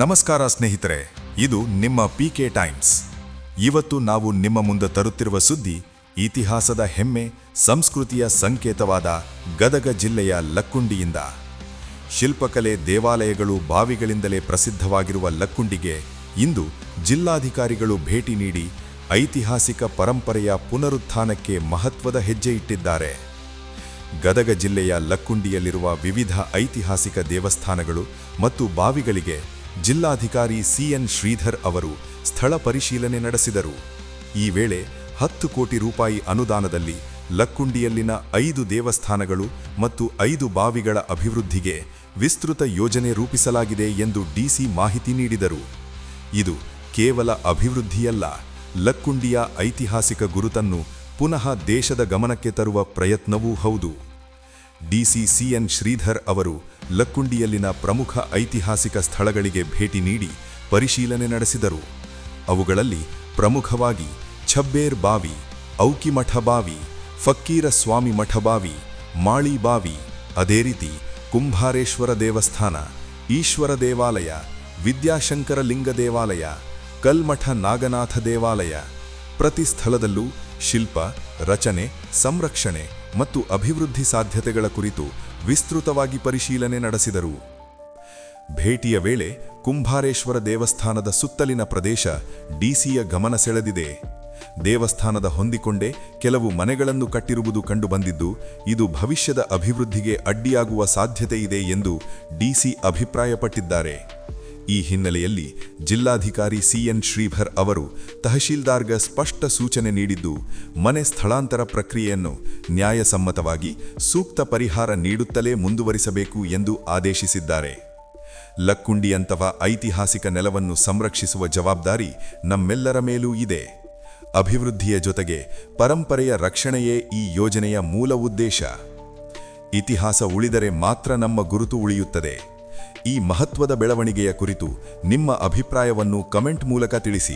ನಮಸ್ಕಾರ ಸ್ನೇಹಿತರೆ, ಇದು ನಿಮ್ಮ ಪಿಕೆ ಟೈಮ್ಸ್. ಇವತ್ತು ನಾವು ನಿಮ್ಮ ಮುಂದೆ ತರುತ್ತಿರುವ ಸುದ್ದಿ ಇತಿಹಾಸದ ಹೆಮ್ಮೆ, ಸಂಸ್ಕೃತಿಯ ಸಂಕೇತವಾದ ಗದಗ ಜಿಲ್ಲೆಯ ಲಕ್ಕುಂಡಿಯಿಂದ. ಶಿಲ್ಪಕಲೆ, ದೇವಾಲಯಗಳು, ಬಾವಿಗಳಿಂದಲೇ ಪ್ರಸಿದ್ಧವಾಗಿರುವ ಲಕ್ಕುಂಡಿಗೆ ಇಂದು ಜಿಲ್ಲಾಧಿಕಾರಿಗಳು ಭೇಟಿ ನೀಡಿ ಐತಿಹಾಸಿಕ ಪರಂಪರೆಯ ಪುನರುತ್ಥಾನಕ್ಕೆ ಮಹತ್ವದ ಹೆಜ್ಜೆ ಇಟ್ಟಿದ್ದಾರೆ. ಗದಗ ಜಿಲ್ಲೆಯ ಲಕ್ಕುಂಡಿಯಲ್ಲಿರುವ ವಿವಿಧ ಐತಿಹಾಸಿಕ ದೇವಸ್ಥಾನಗಳು ಮತ್ತು ಬಾವಿಗಳಿಗೆ ಜಿಲ್ಲಾಧಿಕಾರಿ ಸಿಎನ್ ಶ್ರೀಧರ್ ಅವರು ಸ್ಥಳ ಪರಿಶೀಲನೆ ನಡೆಸಿದರು. ಈ ವೇಳೆ 10 ಕೋಟಿ ರೂಪಾಯಿ ಅನುದಾನದಲ್ಲಿ ಲಕ್ಕುಂಡಿಯಲ್ಲಿನ 5 ದೇವಸ್ಥಾನಗಳು ಮತ್ತು 5 ಬಾವಿಗಳ ಅಭಿವೃದ್ಧಿಗೆ ವಿಸ್ತೃತ ಯೋಜನೆ ರೂಪಿಸಲಾಗಿದೆ ಎಂದು ಡಿಸಿ ಮಾಹಿತಿ ನೀಡಿದರು. ಇದು ಕೇವಲ ಅಭಿವೃದ್ಧಿಯಲ್ಲ, ಲಕ್ಕುಂಡಿಯ ಐತಿಹಾಸಿಕ ಗುರುತನ್ನು ಪುನಃ ದೇಶದ ಗಮನಕ್ಕೆ ತರುವ ಪ್ರಯತ್ನವೂ ಹೌದು. ಡಿಸಿ ಸಿಎನ್ ಶ್ರೀಧರ್ ಅವರು ಲಕ್ಕುಂಡಿಯಲ್ಲಿನ ಪ್ರಮುಖ ಐತಿಹಾಸಿಕ ಸ್ಥಳಗಳಿಗೆ ಭೇಟಿ ನೀಡಿ ಪರಿಶೀಲನೆ ನಡೆಸಿದರು. ಅವುಗಳಲ್ಲಿ ಪ್ರಮುಖವಾಗಿ ಛಬ್ಬೇರ್ ಬಾವಿ, ಔಕಿಮಠ ಬಾವಿ, ಫಕ್ಕೀರ ಸ್ವಾಮಿ ಮಠ ಬಾವಿ, ಮಾಳಿ ಬಾವಿ, ಅದೇ ರೀತಿ ಕುಂಭಾರೇಶ್ವರ ದೇವಸ್ಥಾನ, ಈಶ್ವರ ದೇವಾಲಯ, ವಿದ್ಯಾಶಂಕರ ಲಿಂಗ ದೇವಾಲಯ, ಕಲ್ಮಠ ನಾಗನಾಥ ದೇವಾಲಯ. ಪ್ರತಿ ಸ್ಥಳದಲ್ಲೂ ಶಿಲ್ಪ, ರಚನೆ, ಸಂರಕ್ಷಣೆ ಮತ್ತು ಅಭಿವೃದ್ಧಿ ಸಾಧ್ಯತೆಗಳ ಕುರಿತು ವಿಸ್ತೃತವಾಗಿ ಪರಿಶೀಲನೆ ನಡೆಸಿದರು. ಭೇಟಿಯ ವೇಳೆ ಕುಂಭಾರೇಶ್ವರ ದೇವಸ್ಥಾನದ ಸುತ್ತಲಿನ ಪ್ರದೇಶ ಡಿಸಿಯ ಗಮನ ಸೆಳೆದಿದೆ. ದೇವಸ್ಥಾನದ ಹೊಂದಿಕೊಂಡೇ ಕೆಲವು ಮನೆಗಳನ್ನು ಕಟ್ಟಿರುವುದು ಕಂಡುಬಂದಿದ್ದು, ಇದು ಭವಿಷ್ಯದ ಅಭಿವೃದ್ಧಿಗೆ ಅಡ್ಡಿಯಾಗುವ ಸಾಧ್ಯತೆ ಇದೆ ಎಂದು ಡಿಸಿ ಅಭಿಪ್ರಾಯಪಟ್ಟಿದ್ದಾರೆ. ಈ ಹಿನ್ನೆಲೆಯಲ್ಲಿ ಜಿಲ್ಲಾಧಿಕಾರಿ ಸಿಎನ್ ಶ್ರೀಧರ್ ಅವರು ತಹಶೀಲ್ದಾರ್ಗೆ ಸ್ಪಷ್ಟ ಸೂಚನೆ ನೀಡಿದ್ದು, ಮನೆ ಸ್ಥಳಾಂತರ ಪ್ರಕ್ರಿಯೆಯನ್ನು ನ್ಯಾಯಸಮ್ಮತವಾಗಿ ಸೂಕ್ತ ಪರಿಹಾರ ನೀಡುತ್ತಲೇ ಮುಂದುವರಿಸಬೇಕು ಎಂದು ಆದೇಶಿಸಿದ್ದಾರೆ. ಲಕ್ಕುಂಡಿಯಂತಹ ಐತಿಹಾಸಿಕ ನೆಲವನ್ನು ಸಂರಕ್ಷಿಸುವ ಜವಾಬ್ದಾರಿ ನಮ್ಮೆಲ್ಲರ ಮೇಲೂ ಇದೆ. ಅಭಿವೃದ್ಧಿಯ ಜೊತೆಗೆ ಪರಂಪರೆಯ ರಕ್ಷಣೆಯೇ ಈ ಯೋಜನೆಯ ಮೂಲ ಉದ್ದೇಶ. ಇತಿಹಾಸ ಉಳಿದರೆ ಮಾತ್ರ ನಮ್ಮ ಗುರುತು ಉಳಿಯುತ್ತದೆ. ಈ ಮಹತ್ವದ ಬೆಳವಣಿಗೆಯ ಕುರಿತು ನಿಮ್ಮ ಅಭಿಪ್ರಾಯವನ್ನು ಕಮೆಂಟ್ ಮೂಲಕ ತಿಳಿಸಿ.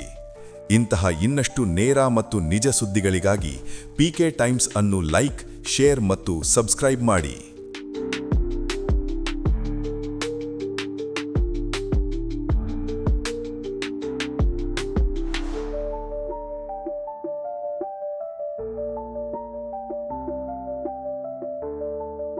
ಇಂತಹ ಇನ್ನಷ್ಟು ನೇರ ಮತ್ತು ನಿಜ ಸುದ್ದಿಗಳಿಗಾಗಿ ಪಿಕೆ ಟೈಮ್ಸ್ ಅನ್ನು ಲೈಕ್, ಶೇರ್ ಮತ್ತು ಸಬ್ಸ್ಕ್ರೈಬ್ ಮಾಡಿ.